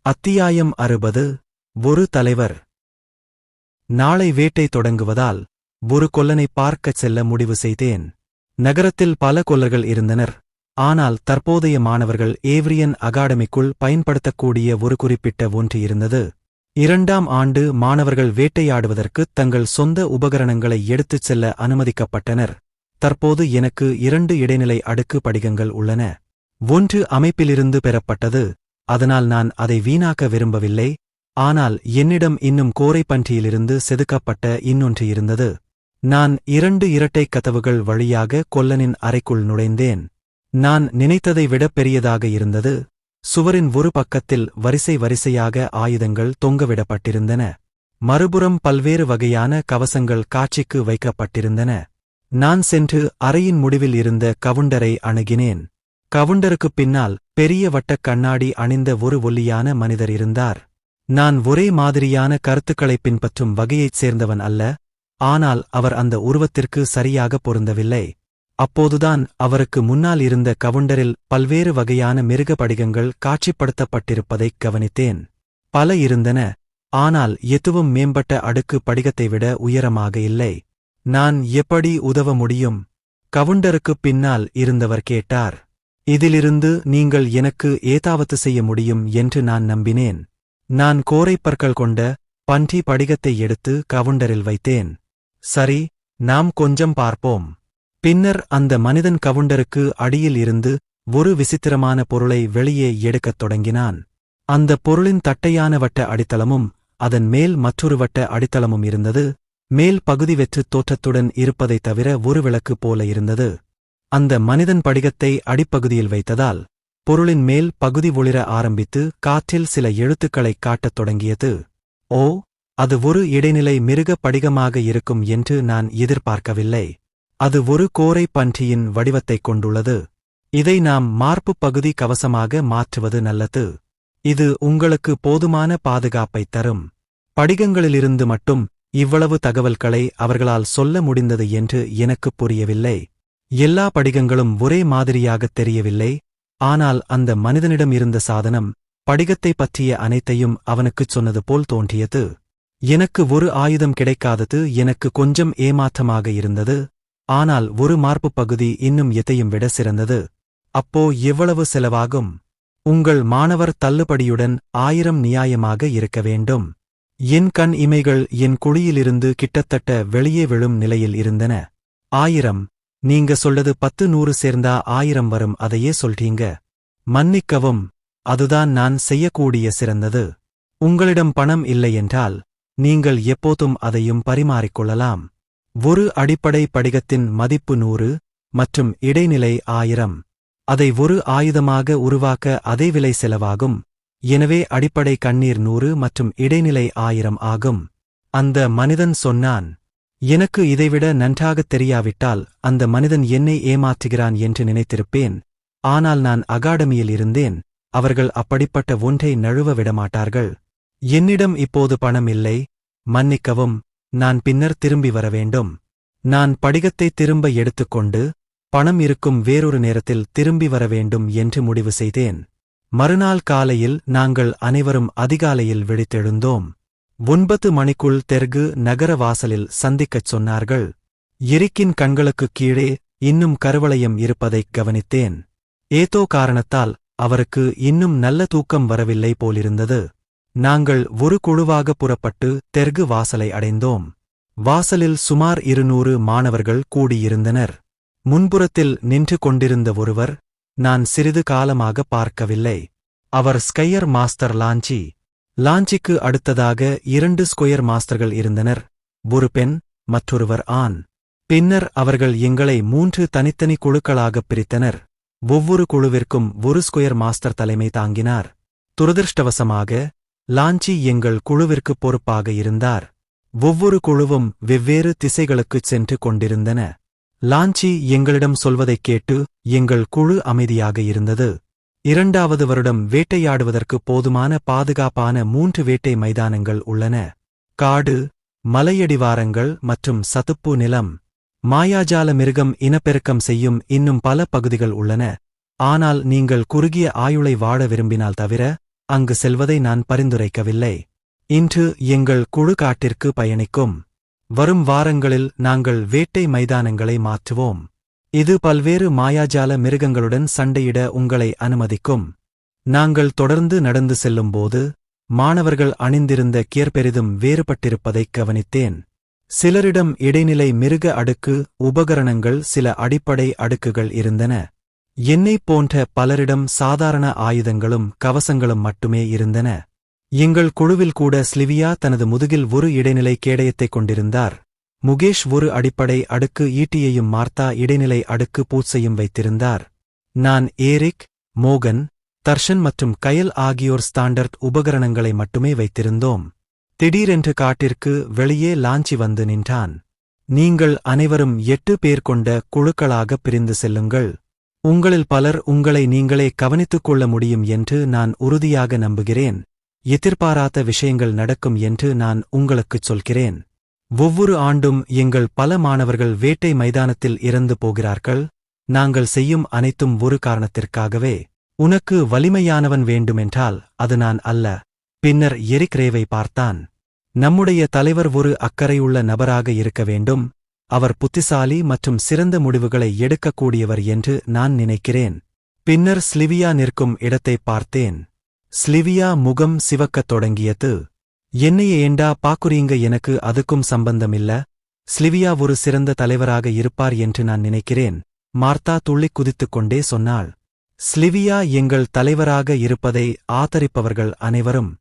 அத்தியாயம் 60 ஒரு தலைவர். நாளை வேட்டை தொடங்குவதால் ஒரு கொல்லனை பார்க்கச் செல்ல முடிவு செய்தேன். நகரத்தில் பல கொல்லர்கள் இருந்தனர். ஆனால் தற்போதைய மாணவர்கள் ஏவ்ரியன் அகாடமிக்குள் பயன்படுத்தக்கூடிய ஒரு குறிப்பிட்ட ஒன்று இருந்தது. 2ஆம் ஆண்டு மாணவர்கள் வேட்டையாடுவதற்கு தங்கள் சொந்த உபகரணங்களை எடுத்துச் செல்ல அனுமதிக்கப்பட்டனர். தற்போது எனக்கு 2 இடைநிலை அடுக்கு படிகங்கள் உள்ளன. ஒன்று அமைப்பிலிருந்து பெறப்பட்டது, அதனால் நான் அதை வீணாக்க விரும்பவில்லை. ஆனால் என்னிடம் இன்னும் கோரைப்பன்றியிலிருந்து செதுக்கப்பட்ட இன்னொன்று இருந்தது. நான் 2 இரட்டைக் கதவுகள் வழியாக கொல்லனின் அறைக்குள் நுழைந்தேன். நான் நினைத்ததை விட பெரியதாக இருந்தது. சுவரின் ஒரு பக்கத்தில் வரிசை வரிசையாக ஆயுதங்கள் தொங்கவிடப்பட்டிருந்தன. மறுபுறம் பல்வேறு வகையான கவசங்கள் காட்சிக்கு வைக்கப்பட்டிருந்தன. நான் சென்று அறையின் முடிவில் இருந்த கவுண்டரை அணுகினேன். கவுண்டருக்குப் பின்னால் பெரிய வட்டக் கண்ணாடி அணிந்த ஒரு ஒல்லியான மனிதர் இருந்தார். நான் ஒரே மாதிரியான கருத்துக்களைப் பின்பற்றும் வகையைச் சேர்ந்தவன் அல்ல. ஆனால் அவர் அந்த உருவத்திற்கு சரியாக பொருந்தவில்லை. அப்போதுதான் அவருக்கு முன்னால் இருந்த கவுண்டரில் பல்வேறு வகையான மிருக படிகங்கள் காட்சிப்படுத்தப்பட்டிருப்பதைக் கவனித்தேன். பல இருந்தன, ஆனால் எதுவும் மேம்பட்ட அடுக்கு படிகத்தை விட உயரமாக இல்லை. நான் எப்படி உதவ முடியும்? கவுண்டருக்குப் பின்னால் இருந்தவர் கேட்டார். இதிலிருந்து நீங்கள் எனக்கு ஏதாவது செய்ய முடியும் என்று நான் நம்பினேன். நான் கோரைப்பற்கள் கொண்ட பன்றி படிகத்தை எடுத்து கவுண்டரில் வைத்தேன். சரி, நாம் கொஞ்சம் பார்ப்போம். பின்னர் அந்த மனிதன் கவுண்டருக்கு அடியில் இருந்து ஒரு விசித்திரமான பொருளை வெளியே எடுக்கத் தொடங்கினான். அந்த பொருளின் தட்டையான வட்ட அடித்தளமும் அதன் மேல் மற்றொரு வட்ட அடித்தளமும் இருந்தது. மேல் பகுதி வெற்றுத் தோற்றத்துடன் இருப்பதைத் தவிர ஒரு விளக்கு போல இருந்தது. அந்த மனிதன் படிகத்தை அடிப்பகுதியில் வைத்ததால் பொருளின் மேல் பகுதி ஒளிர ஆரம்பித்து காற்றில் சில எழுத்துக்களைக் காட்டத் தொடங்கியது. ஓ, அது ஒரு இடைநிலை மிருக படிகமாக இருக்கும் என்று நான் எதிர்பார்க்கவில்லை. அது ஒரு கோரை பன்றியின் வடிவத்தைக் கொண்டுள்ளது. இதை நாம் மார்புப் பகுதி கவசமாக மாற்றுவது நல்லது. இது உங்களுக்கு போதுமான பாதுகாப்பைத் தரும். படிகங்களிலிருந்து மட்டும் இவ்வளவு தகவல்களை அவர்களால் சொல்ல முடிந்தது என்று எனக்குப் புரியவில்லை. எல்லா படிகங்களும் ஒரே மாதிரியாகத் தெரியவில்லை. ஆனால் அந்த மனிதனிடம் இருந்த சாதனம் படிகத்தைப் பற்றிய அனைத்தையும் அவனுக்குச் சொன்னது போல் தோன்றியது. எனக்கு ஒரு ஆயுதம் கிடைக்காதது எனக்கு கொஞ்சம் ஏமாற்றமாக இருந்தது. ஆனால் ஒரு மார்புப் பகுதி இன்னும் எதையும் விட சிறந்தது. அப்போ எவ்வளவு செலவாகும்? உங்கள் மாணவர் தள்ளுபடியுடன் 1000 நியாயமாக இருக்க வேண்டும். என் கண் இமைகள் என் குழியிலிருந்து கிட்டத்தட்ட வெளியே விழும் நிலையில் இருந்தன. 1000? நீங்க சொல்றது 10-100 சேர்ந்தா 1000 வரும், அதையே சொல்றீங்க. மன்னிக்கவும், அதுதான் நான் செய்யக்கூடிய சிறந்தது. உங்களிடம் பணம் இல்லையென்றால் நீங்கள் எப்போதும் அதையும் பரிமாறிக்கொள்ளலாம். ஒரு அடிப்படை படிகத்தின் மதிப்பு 100 மற்றும் இடைநிலை 1000. அதை ஒரு ஆயுதமாக உருவாக்க அதே விலை செலவாகும். எனவே அடிப்படை கண்ணீர் 100 மற்றும் இடைநிலை 1000 ஆகும். அந்த மனிதன் சொன்னான். எனக்கு இதைவிட நன்றாகத் தெரியாவிட்டால் அந்த மனிதன் என்னை ஏமாற்றுகிறான் என்று நினைத்திருப்பேன். ஆனால் நான் அகாடமியில் இருந்தேன். அவர்கள் அப்படிப்பட்ட ஒன்றை நழுவ விடமாட்டார்கள். என்னிடம் இப்போது பணம் இல்லை. மன்னிக்கவும், நான் பின்னர் திரும்பி வர வேண்டும். நான் படிகத்தை திரும்ப எடுத்துக்கொண்டு பணம் இருக்கும் வேறொரு நேரத்தில் திரும்பி வர வேண்டும் என்று முடிவு செய்தேன். மறுநாள் காலையில் நாங்கள் அனைவரும் அதிகாலையில் விழித்தெழுந்தோம். 9 மணிக்குள் தெற்கு நகர வாசலில் சந்திக்கச் சொன்னார்கள். எரிக்கின் கண்களுக்குக் கீழே இன்னும் கருவளையம் இருப்பதைக் கவனித்தேன். ஏதோ காரணத்தால் அவருக்கு இன்னும் நல்ல தூக்கம் வரவில்லை போலிருந்தது. நாங்கள் ஒரு குழுவாக புறப்பட்டு தெற்கு வாசலை அடைந்தோம். வாசலில் சுமார் 200 மாணவர்கள் கூடியிருந்தனர். முன்புறத்தில் நின்று கொண்டிருந்த ஒருவர் நான் சிறிது காலமாக பார்க்கவில்லை. அவர் ஸ்கையர் மாஸ்டர் லாஞ்சி. லாஞ்சிக்கு அடுத்ததாக 2 ஸ்கொயர் மாஸ்டர்கள் இருந்தனர். ஒரு பெண், மற்றொருவர் ஆண். பின்னர் அவர்கள் எங்களை 3 தனித்தனி குழுக்களாகப் பிரித்தனர். ஒவ்வொரு குழுவிற்கும் ஒரு ஸ்கொயர் மாஸ்டர் தலைமை தாங்கினார். துரதிருஷ்டவசமாக லாஞ்சி எங்கள் குழுவிற்கு பொறுப்பாக இருந்தார். ஒவ்வொரு குழுவும் வெவ்வேறு திசைகளுக்குச் சென்று கொண்டிருந்தன. லாஞ்சி எங்களிடம் சொல்வதைக் கேட்டு எங்கள் குழு அமைதியாக இருந்தது. 2வது வருடம் வேட்டையாடுவதற்கு போதுமான பாதுகாப்பான 3 வேட்டை மைதானங்கள் உள்ளன. காடு, மலையடிவாரங்கள் மற்றும் சதுப்பு நிலம். மாயாஜால மிருகம் இனப்பெருக்கம் செய்யும் இன்னும் பல பகுதிகள் உள்ளன. ஆனால் நீங்கள் குறுகிய ஆயுளை வாழ விரும்பினால் தவிர அங்கு செல்வதை நான் பரிந்துரைக்கவில்லை. இன்று எங்கள் குழு காட்டிற்கு பயணிக்கும். வரும் வாரங்களில் நாங்கள் வேட்டை மைதானங்களை மாற்றுவோம். இது பல்வேறு மாயாஜால மிருகங்களுடன் சண்டையிட உங்களை அனுமதிக்கும். நாங்கள் தொடர்ந்து நடந்து செல்லும்போது மாணவர்கள் அணிந்திருந்த கியர் பெரிதும் வேறுபட்டிருப்பதைக் கவனித்தேன். சிலரிடம் இடைநிலை மிருக அடுக்கு உபகரணங்கள், சில அடிப்படை அடுக்குகள் இருந்தன. என்னைப் போன்ற பலரிடம் சாதாரண ஆயுதங்களும் கவசங்களும் மட்டுமே இருந்தன. எங்கள் குழுவில் கூட ஸ்லிவியா தனது முதுகில் ஒரு இடைநிலை கேடயத்தைக் கொண்டிருந்தார். முகேஷ் ஒரு அடிப்படை அடுக்கு ஈட்டியையும் மார்த்தா இடைநிலை அடுக்கு பூட்ஸையும் வைத்திருந்தார். நான் ஏரிக், மோகன், தர்ஷன் மற்றும் கயல் ஆகியோர் ஸ்டாண்டர்ட் உபகரணங்களை மட்டுமே வைத்திருந்தோம். திடீரென்று காட்டிற்கு வெளியே லாஞ்சி வந்து நின்றான். நீங்கள் அனைவரும் 8 பேர் கொண்ட குழுக்களாக பிரிந்து செல்லுங்கள். உங்களில் பலர் உங்களை நீங்களே கவனித்துக் கொள்ள முடியும் என்று நான் உறுதியாக நம்புகிறேன். எதிர்பாராத விஷயங்கள் நடக்கும் என்று நான் உங்களுக்குச் சொல்கிறேன். ஒவ்வொரு ஆண்டும் எங்கள் பல மாணவர்கள் வேட்டை மைதானத்தில் இறந்து போகிறார்கள். நாங்கள் செய்யும் அனைத்தும் ஒரு காரணத்திற்காகவே. உனக்கு வலிமையானவன் வேண்டுமென்றால் அது நான் அல்ல. பின்னர் எரிக் ரேவை பார்த்தான். நம்முடைய தலைவர் ஒரு அக்கறையுள்ள நபராக இருக்க வேண்டும். அவர் புத்திசாலி மற்றும் சிறந்த முடிவுகளை எடுக்கக்கூடியவர் என்று நான் நினைக்கிறேன். பின்னர் ஸ்லிவியா நிற்கும் இடத்தைப் பார்த்தேன். ஸ்லிவியா முகம் சிவக்கத் தொடங்கியது. என்னைய ஏண்டா பாக்குறீங்க, எனக்கு அதுக்கும் சம்பந்தமில்ல. ஸ்லிவியா ஒரு சிறந்த தலைவராக இருப்பார் என்று நான் நினைக்கிறேன். மார்த்தா துள்ளிக் குதித்துக் கொண்டே சொன்னாள். ஸ்லிவியா எங்கள் தலைவராக இருப்பதை ஆதரிப்பவர்கள் அனைவரும்?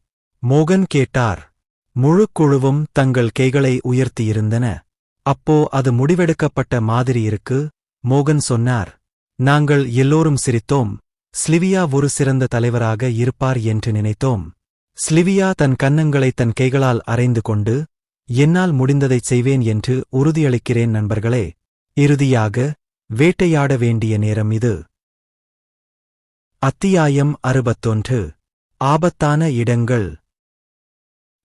மோகன் கேட்டார். முழு குழுவும் தங்கள் கைகளை உயர்த்தியிருந்தன. அப்போ அது முடிவெடுக்கப்பட்ட மாதிரி இருக்கு, மோகன் சொன்னார். நாங்கள் எல்லோரும் சிரித்தோம். ஸ்லிவியா ஒரு சிறந்த தலைவராக இருப்பார் என்று நினைத்தோம். ஸ்லிவியா தன் கன்னங்களை தன் கைகளால் அரைந்து கொண்டு, என்னால் முடிந்ததைச் செய்வேன் என்று உறுதியளிக்கிறேன் நண்பர்களே. இறுதியாக வேட்டையாட வேண்டிய நேரம் இது. அத்தியாயம் 61. ஆபத்தான இடங்கள்.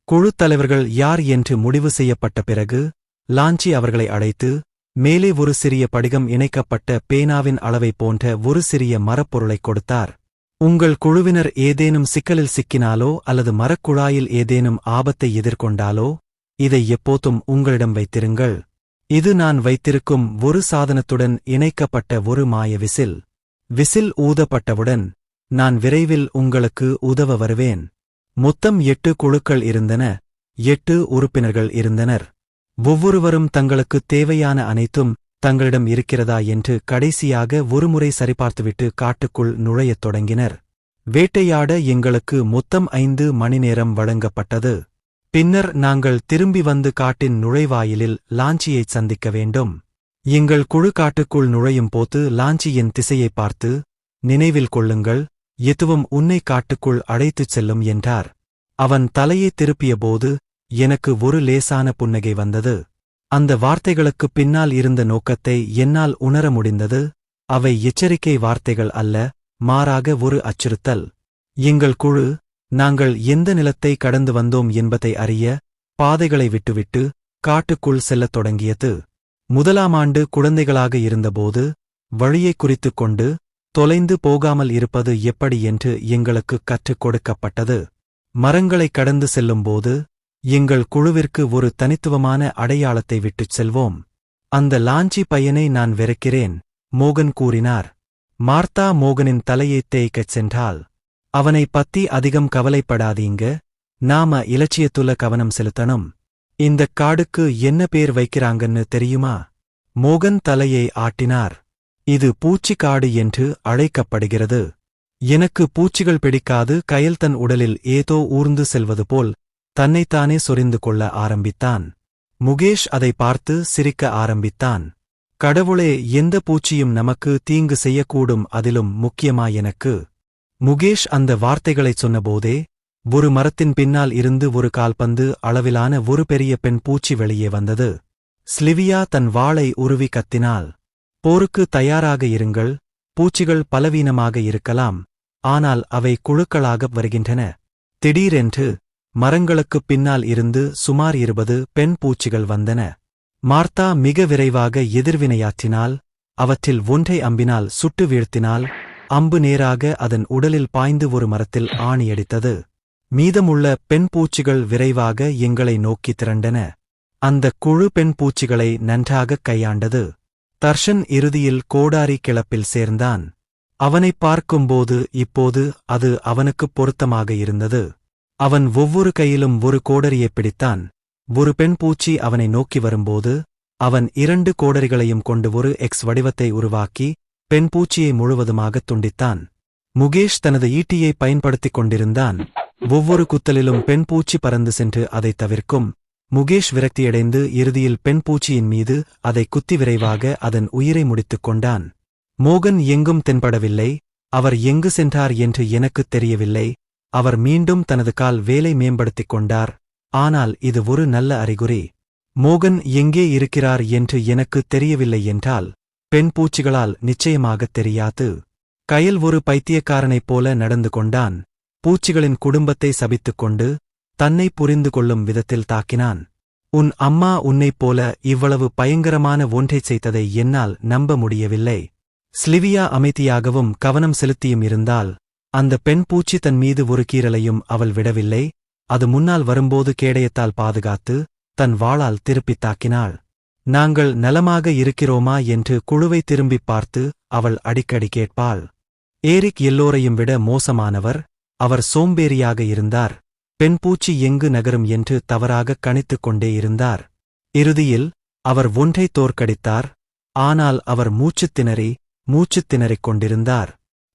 குழுத் தலைவர்கள் யார் என்று முடிவு செய்யப்பட்ட பிறகு லாஞ்சி அவர்களை அழைத்து, மேலே ஒரு சிறிய படிகம் இணைக்கப்பட்ட பேனாவின் அளவை போன்ற ஒரு சிறிய மரப்பொருளைக் கொடுத்தார். உங்கள் குழுவினர் ஏதேனும் சிக்கலில் சிக்கினாலோ அல்லது மரக்குழாயில் ஏதேனும் ஆபத்தை எதிர்கொண்டாலோ இதை எப்போதும் உங்களிடம் வைத்திருங்கள். இது நான் வைத்திருக்கும் ஒரு சாதனத்துடன் இணைக்கப்பட்ட ஒரு மாய விசில். விசில் ஊதப்பட்டவுடன் நான் விரைவில் உங்களுக்கு உதவ வருவேன். மொத்தம் 8 குழுக்கள் இருந்தன. 8 உறுப்பினர்கள் இருந்தனர். ஒவ்வொருவரும் தங்களுக்குத் தேவையான அனைத்தும் தங்களிடம் இருக்கிறதா என்று கடைசியாக ஒருமுறை சரிபார்த்துவிட்டு காட்டுக்குள் நுழையத் தொடங்கினர். வேட்டையாட எங்களுக்கு மொத்தம் 5 மணி நேரம் வழங்கப்பட்டது. பின்னர் நாங்கள் திரும்பி வந்து காட்டின் நுழைவாயிலில் லாஞ்சியைச் சந்திக்க வேண்டும். எங்கள் குழு காட்டுக்குள் நுழையும் போது லாஞ்சி என் திசையைப் பார்த்து, நினைவில் கொள்ளுங்கள், எதுவும் உன்னை காட்டுக்குள் அழைத்துச் செல்லும் என்றார். அவன் தலையை திருப்பியபோது எனக்கு ஒரு லேசான புன்னகை வந்தது. அந்த வார்த்தைகளுக்குப் பின்னால் இருந்த நோக்கத்தை என்னால் உணர முடிந்தது. அவை எச்சரிக்கை வார்த்தைகள் அல்ல, மாறாக ஒரு அச்சுறுத்தல். எங்கள் குழு, நாங்கள் எந்த நிலத்தை கடந்து வந்தோம் என்பதை அறிய பாதைகளை விட்டுவிட்டு காட்டுக்குள் செல்லத் தொடங்கியது. முதலாம் ஆண்டு குழந்தைகளாக இருந்தபோது வழியை குறித்துக் கொண்டு தொலைந்து போகாமல் இருப்பது எப்படி என்று எங்களுக்கு கற்றுக் கொடுக்கப்பட்டது. மரங்களைக் கடந்து செல்லும்போது எங்கள் குழுவிற்கு ஒரு தனித்துவமான அடையாளத்தை விட்டுச் செல்வோம். அந்த லாஞ்சி பையனை நான் வெறுக்கிறேன், மோகன் கூறினார். மார்த்தா மோகனின் தலையைத் தேய்க்கச் சென்றாள். அவனை பத்தி அதிகம் கவலைப்படாதீங்க, நாம இலட்சியத்துல கவனம் செலுத்தணும். இந்தக் காடுக்கு என்ன பேர் வைக்கிறாங்கன்னு தெரியுமா? மோகன் தலையை ஆட்டினார். இது பூச்சிக்காடு என்று அழைக்கப்படுகிறது. எனக்கு பூச்சிகள் பிடிக்காது. கயல் தன் உடலில் ஏதோ ஊர்ந்து செல்வது போல் தன்னைத்தானே சொரிந்து கொள்ள ஆரம்பித்தான். முகேஷ் அதை பார்த்து சிரிக்க ஆரம்பித்தான். கடவுளே, எந்த பூச்சியும் நமக்கு தீங்கு செய்யக்கூடும், அதிலும் முக்கியமா எனக்கு. முகேஷ் அந்த வார்த்தைகளைச் சொன்னபோதே ஒரு மரத்தின் பின்னால் இருந்து ஒரு கால்பந்து அளவிலான ஒரு பெரிய பெண் பூச்சி வெளியே வந்தது. ஸ்லிவியா தன் வாளை உருவி கத்தினாள். போருக்கு தயாராக இருங்கள். பூச்சிகள் பலவீனமாக இருக்கலாம், ஆனால் அவை குழுக்களாக வருகின்றன. திடீரென்று மரங்களுக்குப் பின்னால் இருந்து சுமார் 20 பெண் பூச்சிகள் வந்தன. மார்த்தா மிக விரைவாக எதிர்வினையாற்றினாள். அவற்றில் ஒன்றை அம்பினால் சுட்டு வீழ்த்தினாள். அம்பு நேராக அதன் உடலில் பாய்ந்து ஒரு மரத்தில் ஆணியடித்தது. மீதமுள்ள பெண் பூச்சிகள் விரைவாக எங்களை நோக்கி திரண்டன. அந்தக் குழு பெண் பூச்சிகளை நன்றாகக் கையாண்டது. தர்ஷன் இறுதியில் கோடாரி கிளப்பில் சேர்ந்தான். அவனைப் பார்க்கும்போது இப்போது அது அவனுக்குப் பொருத்தமாக இருந்தது. அவன் ஒவ்வொரு கையிலும் ஒரு கோடரியைப் பிடித்தான். ஒரு பெண் பூச்சி அவனை நோக்கி வரும்போது அவன் 2 கோடரிகளையும் கொண்டு ஒரு எக்ஸ் வடிவத்தை உருவாக்கி பெண் பூச்சியை முழுவதுமாகத் துண்டித்தான். முகேஷ் தனது ஈட்டியை பயன்படுத்திக் கொண்டிருந்தான். ஒவ்வொரு குத்தலிலும் பெண் பூச்சி பறந்து சென்று அதைத் தவிர்க்கும். முகேஷ் விரக்தியடைந்து இறுதியில் பெண் பூச்சியின் மீது அதை குத்தி விரைவாக அதன் உயிரை முடித்துக் கொண்டான். மோகன் எங்கும் தென்படவில்லை. அவர் எங்கு சென்றார் என்று எனக்குத் தெரியவில்லை. அவர் மீண்டும் தனது கால் வேலை மேம்படுத்திக் கொண்டார். ஆனால் இது ஒரு நல்ல அறிகுறி. மோகன் எங்கே இருக்கிறார் என்று எனக்குத் தெரியவில்லை என்றால் பெண் பூச்சிகளால் நிச்சயமாகத் தெரியாது. கயல் ஒரு பைத்தியக்காரனைப் போல நடந்து கொண்டான். பூச்சிகளின் குடும்பத்தை சபித்துக் கொண்டு தன்னை புரிந்து கொள்ளும் விதத்தில் தாக்கினான். உன் அம்மா உன்னைப் போல இவ்வளவு பயங்கரமான ஒன்றைச் செய்ததை என்னால் நம்ப முடியவில்லை. ஸ்லிவியா அமைதியாகவும் கவனம் செலுத்தியும் இருந்தால் அந்த பெண் பூச்சி தன் மீது ஒரு கீறலையும் அவள் விடவில்லை. அது முன்னால் வரும்போது கேடயத்தால் பாதுகாத்து தன் வாளால் திருப்பித் தாக்கினாள். நாங்கள் நலமாக இருக்கிறோமா என்று குழுவை திரும்பிப் பார்த்து அவள் அடிக்கடி கேட்பாள். ஏரிக் எல்லோரையும் விட மோசமானவர். அவர் சோம்பேறியாக இருந்தார். பெண் பூச்சி எங்கு நகரும் என்று தவறாகக் கணித்துக் கொண்டே இருந்தார். இறுதியில் அவர் ஒன்றை தோற்கடித்தார். ஆனால் அவர் மூச்சுத் திணறிக் கொண்டிருந்தார்.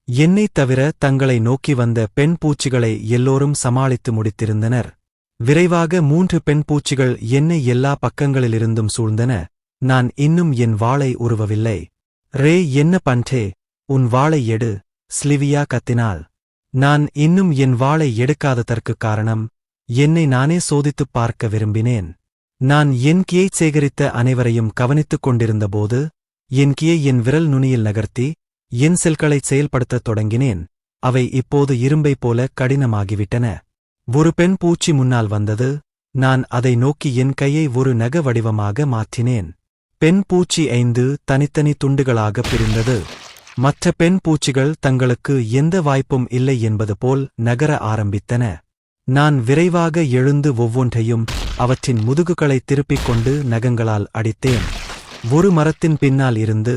என்னைத் தவிர தங்களை நோக்கி வந்த பெண் பூச்சிகளை எல்லோரும் சமாளித்து முடித்திருந்தனர். விரைவாக 3 பெண் பூச்சிகள் என்னை எல்லா பக்கங்களிலிருந்தும் சூழ்ந்தன. நான் இன்னும் என் வாளை உருவவில்லை. ரே, என்ன பண்றே? உன் வாளை எடு, ஸ்லிவியா கத்தினாள். நான் இன்னும் என் வாளை எடுக்காததற்குக் காரணம் என்னை நானே சோதித்துப் பார்க்க விரும்பினேன். நான் என் கீயைச் சேகரித்த அனைவரையும் கவனித்துக் கொண்டிருந்தபோது என் கீயை என் விரல் நுனியில் நகர்த்தி என் செல்களைச் செயல்படுத்தத் தொடங்கினேன். அவை இப்போது இரும்பைப் போல கடினமாகிவிட்டன. ஒரு பெண் பூச்சி முன்னால் வந்தது. நான் அதை நோக்கி என் கையை ஒரு நக வடிவமாக மாற்றினேன். பெண் பூச்சி 5 தனித்தனி துண்டுகளாகப் பிரிந்தது. மற்ற பெண் பூச்சிகள் தங்களுக்கு எந்த வாய்ப்பும் இல்லை என்பது போல் நகர ஆரம்பித்தன. நான் விரைவாக எழுந்து ஒவ்வொன்றையும் அவற்றின் முதுகுகளைத் திருப்பிக் கொண்டு நகங்களால் அடித்தேன். ஒரு மரத்தின் பின்னால் இருந்து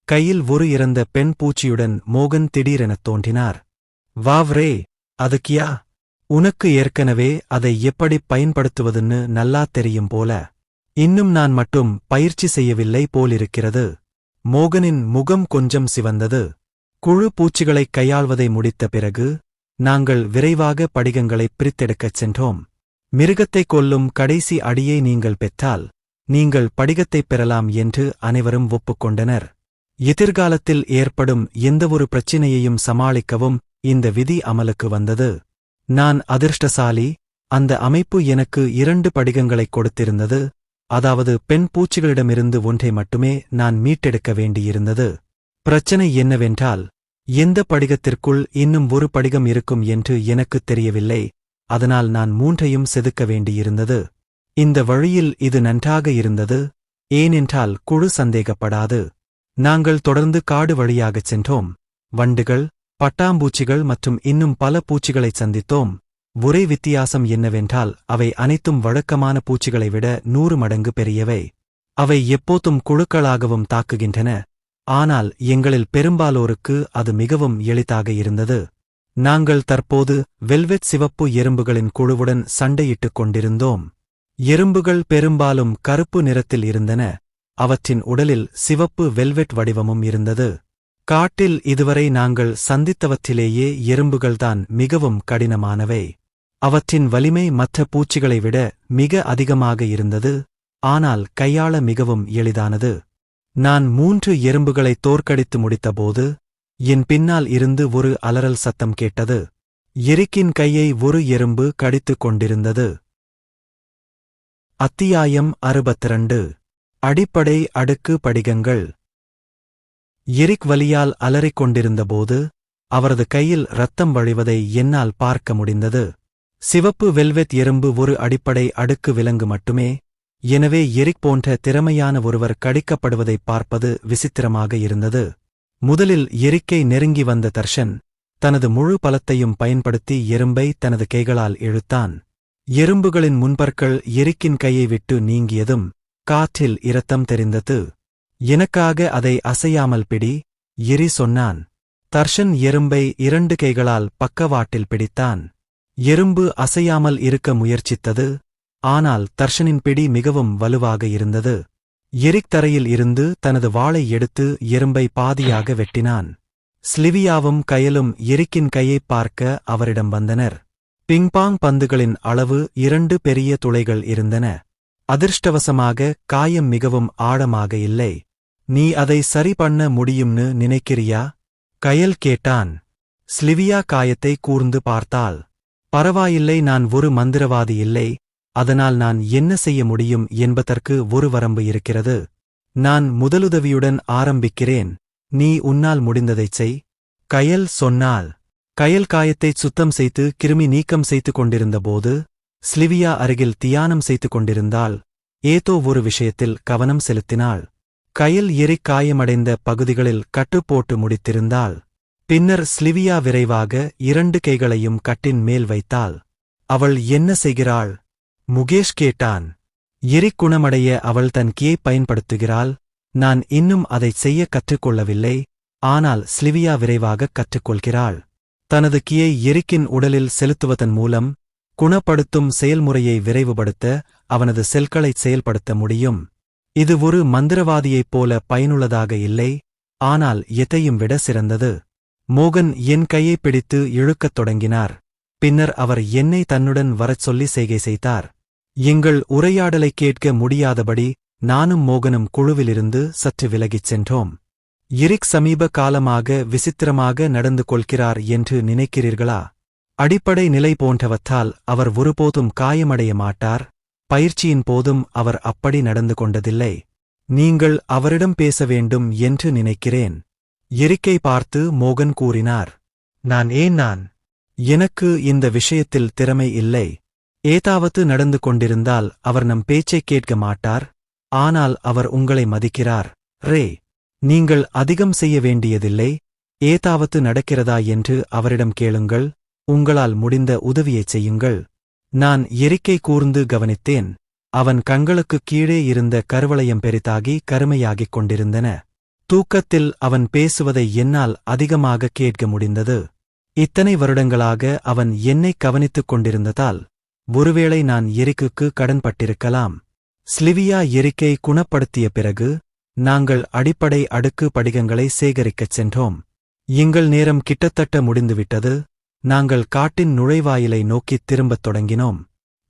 கையில் ஒரு இறந்த பெண் பூச்சியுடன் மோகன் திடீரெனத் தோன்றினார். வாவ்ரே, அது கியா? உனக்கு ஏற்கனவே அதை எப்படிப் பயன்படுத்துவதுன்னு நல்லா தெரியும் போல. இன்னும் நான் மட்டும் பயிற்சி செய்யவில்லை போலிருக்கிறது. மோகனின் முகம் கொஞ்சம் சிவந்தது. குழு பூச்சிகளைக் கையாள்வதை முடித்த பிறகு நாங்கள் விரைவாக படிகங்களைப் பிரித்தெடுக்கச் சென்றோம். மிருகத்தைக் கொல்லும் கடைசி அடியை நீங்கள் பெற்றால் நீங்கள் படிகத்தைப் பெறலாம் என்று அனைவரும் ஒப்புக்கொண்டனர். எதிர்காலத்தில் ஏற்படும் எந்தவொரு பிரச்சினையையும் சமாளிக்கவும் இந்த விதி அமலுக்கு வந்தது. நான் அதிர்ஷ்டசாலி. அந்த அமைப்பு எனக்கு 2 படிகங்களைக் கொடுத்திருந்தது. அதாவது பெண் பூச்சிகளிடமிருந்து ஒன்றை மட்டுமே நான் மீட்டெடுக்க வேண்டியிருந்தது. பிரச்சனை என்னவென்றால் எந்த படிகத்திற்குள் இன்னும் ஒரு படிகம் இருக்கும் என்று எனக்குத் தெரியவில்லை. அதனால் நான் 3ஐயும் செதுக்க வேண்டியிருந்தது. இந்த வழியில் இது நன்றாக இருந்தது. ஏனென்றால் குழு சந்தேகப்படாது. நாங்கள் தொடர்ந்து காடு வழியாகச் சென்றோம். வண்டுகள், பட்டாம்பூச்சிகள் மற்றும் இன்னும் பல பூச்சிகளைச் சந்தித்தோம். ஒரே வித்தியாசம் என்னவென்றால் அவை அனைத்தும் வழக்கமான பூச்சிகளை விட 100 மடங்கு பெரியவை. அவை எப்போதும் குழுக்களாகவும் தாக்குகின்றன. ஆனால் எங்களில் பெரும்பாலோருக்கு அது மிகவும் எளிதாக இருந்தது. நாங்கள் தற்போது வெல்வெட் சிவப்பு எறும்புகளின் குழுவுடன் சண்டையிட்டுக் கொண்டிருந்தோம். எறும்புகள் பெரும்பாலும் கருப்பு நிறத்தில் இருந்தன. அவற்றின் உடலில் சிவப்பு வெல்வெட் வடிவமும் இருந்தது. காட்டில் இதுவரை நாங்கள் சந்தித்தவற்றிலேயே எறும்புகள்தான் மிகவும் கடினமானவை. அவற்றின் வலிமை மற்ற பூச்சிகளை விட மிக அதிகமாக இருந்தது. ஆனால் கையாள மிகவும் எளிதானது. நான் 3 எறும்புகளை தோற்கடித்து முடித்தபோது என் பின்னால் இருந்து ஒரு அலறல் சத்தம் கேட்டது. எரிக்கின் கையை ஒரு எறும்பு கடித்துக் கொண்டிருந்தது. அத்தியாயம் 62. அடிப்படை அடுக்கு படிகங்கள். எரிக் வலியால் அலறிக் கொண்டிருந்தபோது அவரது கையில் இரத்தம் வழிவதை என்னால் பார்க்க முடிந்தது. சிவப்பு வெல்வெட் எறும்பு ஒரு அடிப்படை அடுக்கு விலங்கு மட்டுமே. எனவே எரிக் போன்ற திறமையான ஒருவர் கடிக்கப்படுவதைப் பார்ப்பது விசித்திரமாக இருந்தது. முதலில் எரிக்கை நெருங்கி வந்த தர்ஷன் தனது முழு பலத்தையும் பயன்படுத்தி எறும்பை தனது கைகளால் இழுத்தான். எறும்புகளின் முன்பற்கள் எரிக்கின் கையை விட்டு நீங்கியதும் காற்றில் இரத்தம் தெரிந்தது. எனக்காக அதை அசையாமல் பிடி, எரி சொன்னான். தர்ஷன் எறும்பை 2 கைகளால் பக்கவாட்டில் பிடித்தான். எறும்பு அசையாமல் இருக்க முயற்சித்தது. ஆனால் தர்ஷனின் பிடி மிகவும் வலுவாக இருந்தது. எரிக் தரையில் இருந்து தனது வாளை எடுத்து எறும்பை பாதியாக வெட்டினான். ஸ்லிவியாவும் கயலும் எரிக்கின் கையைப் பார்க்க அவரிடம் வந்தனர். பிங்பாங் பந்துகளின் அளவு 2 பெரிய துளைகள் இருந்தன. அதிர்ஷ்டவசமாக காயம் மிகவும் ஆழமாக இல்லை. நீ அதை சரி பண்ண முடியும்னு நினைக்கிறியா? கயல் கேட்டான். ஸ்லிவியா காயத்தை கூர்ந்து பார்த்தாள். பரவாயில்லை, நான் ஒரு மந்திரவாதி இல்லை. அதனால் நான் என்ன செய்ய முடியும் என்பதற்கு ஒரு வரம்பு இருக்கிறது. நான் முதலுதவியுடன் ஆரம்பிக்கிறேன். நீ உன்னால் முடிந்ததைச் செய். கயல் சொன்னாள். கயல் காயத்தைச் சுத்தம் செய்து கிருமி நீக்கம் செய்து கொண்டிருந்தபோது ஸ்லிவியா அருகில் தியானம் செய்து கொண்டிருந்தாள். ஏதோ ஒரு விஷயத்தில் கவனம் செலுத்தினாள். கயல் எரிக் காயமடைந்த பகுதிகளில் கட்டுப்போட்டு முடித்திருந்தாள். பின்னர் ஸ்லிவியா விரைவாக 2 கைகளையும் கட்டின் மேல் வைத்தாள். அவள் என்ன செய்கிறாள்? முகேஷ் கேட்டான். எரிக் குணமடைய அவள் தன் கீயை பயன்படுத்துகிறாள். நான் இன்னும் அதைச் செய்ய கற்றுக்கொள்ளவில்லை. ஆனால் ஸ்லிவியா விரைவாக கற்றுக்கொள்கிறாள். தனது கீயை எரிக்கின் உடலில் செலுத்துவதன் மூலம் குணப்படுத்தும் செயல்முறையை விரைவுபடுத்த அவனது செல்களைச் செயல்படுத்த முடியும். இது ஒரு மந்திரவாதியைப் போல பயனுள்ளதாக இல்லை, ஆனால் எதையும் விட சிறந்தது. மோகன் என் கையை பிடித்து இழுக்கத் தொடங்கினார். பின்னர் அவர் என்னை தன்னுடன் வரச் சொல்லி செய்கை செய்தார். எங்கள் உரையாடலைக் கேட்க முடியாதபடி நானும் மோகனும் குழுவிலிருந்து சற்று விலகிச் சென்றோம். எரிக் சமீப காலமாக விசித்திரமாக நடந்து கொள்கிறார் என்று நினைக்கிறீர்களா? அடிப்படை நிலை போன்றவற்றால் அவர் ஒருபோதும் காயமடைய மாட்டார். பயிற்சியின் போதும் அவர் அப்படி நடந்து கொண்டதில்லை. நீங்கள் அவரிடம் பேச வேண்டும் என்று நினைக்கிறேன். எரிக்கை பார்த்து மோகன் கூறினார். நான் எனக்கு இந்த விஷயத்தில் திறமை இல்லை. ஏதாவது நடந்து கொண்டிருந்தால் அவர் நம் பேச்சைக் கேட்க மாட்டார். ஆனால் அவர் உங்களை மதிக்கிறார். ரே, நீங்கள் அதிகம் செய்ய வேண்டியதில்லை. ஏதாவது நடக்கிறதா என்று அவரிடம் கேளுங்கள். உங்களால் முடிந்த உதவியைச் செய்யுங்கள். நான் எரிக்கை கூர்ந்து கவனித்தேன். அவன் கண்களுக்குக் கீழே இருந்த கருவளையம் பெரிதாகி கருமையாகிக் கொண்டிருந்தன. தூக்கத்தில் அவன் பேசுவதை என்னால் அதிகமாக கேட்க முடிந்தது. இத்தனை வருடங்களாக அவன் என்னைக் கவனித்துக் கொண்டிருந்ததால் ஒருவேளை நான் எரிக்குக்கு கடன்பட்டிருக்கலாம். ஸ்லிவியா எரிக்கை குணப்படுத்திய பிறகு நாங்கள் அடிப்படை அடுக்கு படிகங்களை சேகரிக்கச் சென்றோம். எங்கள் நேரம் கிட்டத்தட்ட முடிந்துவிட்டது. நாங்கள் காட்டின் நுழைவாயிலை நோக்கித் திரும்பத் தொடங்கினோம்.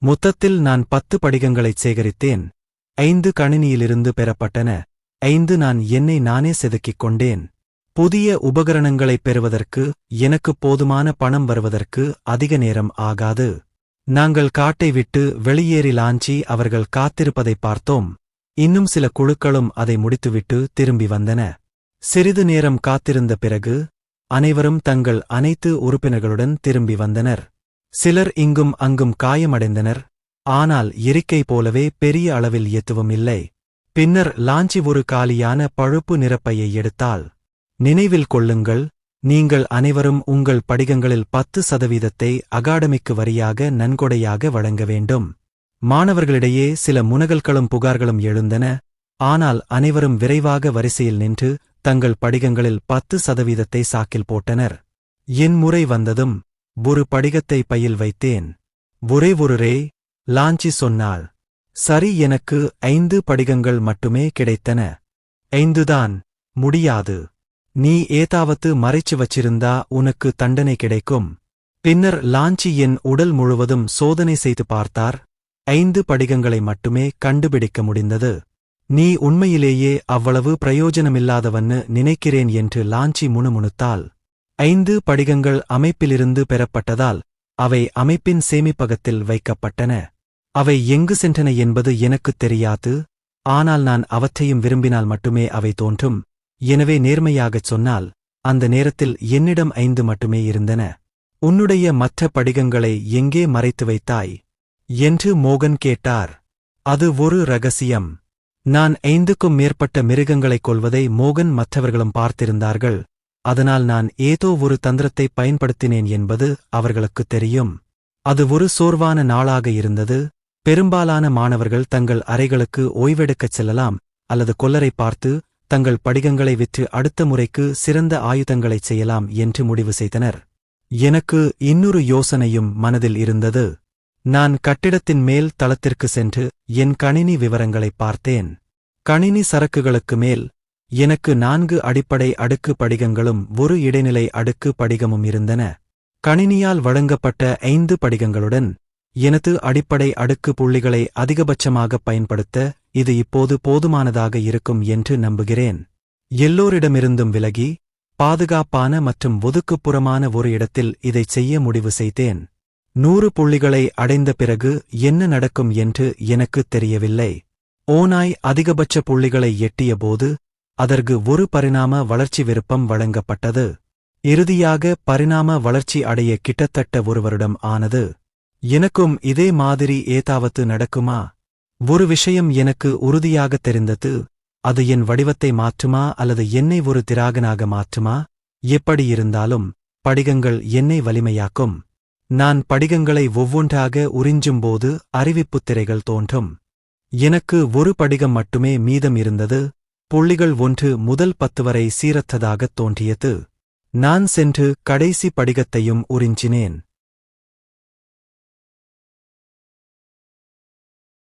மொத்தத்தில் நான் 10 படிகங்களைச் சேகரித்தேன். 5 கணினியிலிருந்து பெறப்பட்டன. 5 நான் என்னை நானே செதுக்கிக் கொண்டேன். புதிய உபகரணங்களைப் பெறுவதற்கு எனக்கு போதுமான பணம் வருவதற்கு அதிக நேரம் ஆகாது. நாங்கள் காட்டை விட்டு வெளியேறி லாஞ்சி அவர்கள் காத்திருப்பதைப் பார்த்தோம். இன்னும் சில குழுக்களும் அதை முடித்துவிட்டு திரும்பி வந்தன. சிறிது நேரம் காத்திருந்த பிறகு அனைவரும் தங்கள் அனைத்து உறுப்பினர்களுடன் திரும்பி வந்தனர். சிலர் இங்கும் அங்கும் காயமடைந்தனர். ஆனால் எரிக்கை போலவே பெரிய அளவில் எதுவும் இல்லை. பின்னர் லாஞ்சி ஒரு காலியான பழுப்பு நிறப்பையை எடுத்தாள். நினைவில் கொள்ளுங்கள், நீங்கள் அனைவரும் உங்கள் படிகங்களில் 10% அகாடமிக்கு வரியாக நன்கொடையாக வழங்க வேண்டும். மாணவர்களிடையே சில முனகல்களும் புகார்களும் எழுந்தன. ஆனால் அனைவரும் விரைவாக வரிசையில் நின்று தங்கள் படிகங்களில் 10% சாக்கில் போட்டனர். என் முறை வந்ததும் ஒரு படிகத்தை பையில் வைத்தேன். ஒரே ஒரு ரே, லாஞ்சி சொன்னாள். சரி, எனக்கு 5 படிகங்கள் மட்டுமே கிடைத்தன. 5 தான் முடியாது. நீ ஏதாவது மறைச்சு வச்சிருந்தா உனக்கு தண்டனை கிடைக்கும். பின்னர் லாஞ்சி என் உடல் முழுவதும் சோதனை செய்து பார்த்தார். 5 படிகங்களை மட்டுமே கண்டுபிடிக்க முடிந்தது. நீ உண்மையிலேயே அவ்வளவு பிரயோஜனமில்லாதவன்னு நினைக்கிறேன் என்று லாஞ்சி முணுமுணுத்தாள். 5 படிகங்கள் அமைப்பிலிருந்து பெறப்பட்டதால் அவை அமைப்பின் சேமிப்பகத்தில் வைக்கப்பட்டன. அவை எங்கு சென்றன என்பது எனக்குத் தெரியாது. ஆனால் நான் அவற்றையும் விரும்பினால் மட்டுமே அவை தோன்றும். எனவே நேர்மையாகச் சொன்னால் அந்த நேரத்தில் என்னிடம் 5 மட்டுமே இருந்தன. உன்னுடைய மற்ற படிகங்களை எங்கே மறைத்து வைத்தாய் என்று மோகன் கேட்டார். அது ஒரு ரகசியம். நான் 5க்கும் மேற்பட்ட மிருகங்களைக் கொல்வதை மோகன் மற்றவர்களும் பார்த்திருந்தார்கள். அதனால் நான் ஏதோ ஒரு தந்திரத்தை பயன்படுத்தினேன் என்பது அவர்களுக்குத் தெரியும். அது ஒரு சோர்வான நாளாக இருந்தது. பெரும்பாலான மாணவர்கள் தங்கள் அறைகளுக்கு ஓய்வெடுக்கச் செல்லலாம் அல்லது கொல்லரை பார்த்து தங்கள் படிகங்களை விற்று அடுத்த முறைக்கு சிறந்த ஆயுதங்களைச் செய்யலாம் என்று முடிவு செய்தனர். எனக்கு இன்னொரு யோசனையும் மனதில் இருந்தது. நான் கட்டிடத்தின் மேல் தளத்திற்கு சென்று என் கணினி விவரங்களைப் பார்த்தேன். கணினி சரக்குகளுக்கு மேல் எனக்கு 4 அடிப்படை அடுக்கு படிகங்களும் ஒரு இடைநிலை அடுக்கு படிகமும் இருந்தன. கணினியால் வழங்கப்பட்ட 5 படிகங்களுடன் எனது அடிப்படை அடுக்கு புள்ளிகளை அதிகபட்சமாகப் பயன்படுத்த இது இப்போது போதுமானதாக இருக்கும் என்று நம்புகிறேன். எல்லோரிடமிருந்தும் விலகி பாதுகாப்பான மற்றும் ஒதுக்குப்புறமான ஒரு இடத்தில் இதைச் செய்ய முடிவு செய்தேன். 100 புள்ளிகளை அடைந்த பிறகு என்ன நடக்கும் என்று எனக்குத் தெரியவில்லை. ஓநாய் அதிகபட்ச புள்ளிகளை எட்டியபோது அதற்கு ஒரு பரிணாம வளர்ச்சி விருப்பம் வழங்கப்பட்டது. இறுதியாக பரிணாம வளர்ச்சி அடைய கிட்டத்தட்ட ஒரு வருடம் ஆனது. எனக்கும் இதே மாதிரி ஏதாவது நடக்குமா? ஒரு விஷயம் எனக்கு உறுதியாகத் தெரிந்தது. அது என் வடிவத்தை மாற்றுமா அல்லது என்னை ஒரு திராகனாக மாற்றுமா? எப்படி இருந்தாலும் படிகங்கள் என்னை வலிமையாக்கும். நான் படிகங்களை ஒவ்வொன்றாக உறிஞ்சும்போது அறிவிப்புத் திரைகள் தோன்றும். எனக்கு ஒரு படிகம் மட்டுமே மீதம் இருந்தது. புள்ளிகள் 1 முதல் 10 வரை சீரற்றதாகத் தோன்றியது. நான் சென்று கடைசி படிகத்தையும் உறிஞ்சினேன்.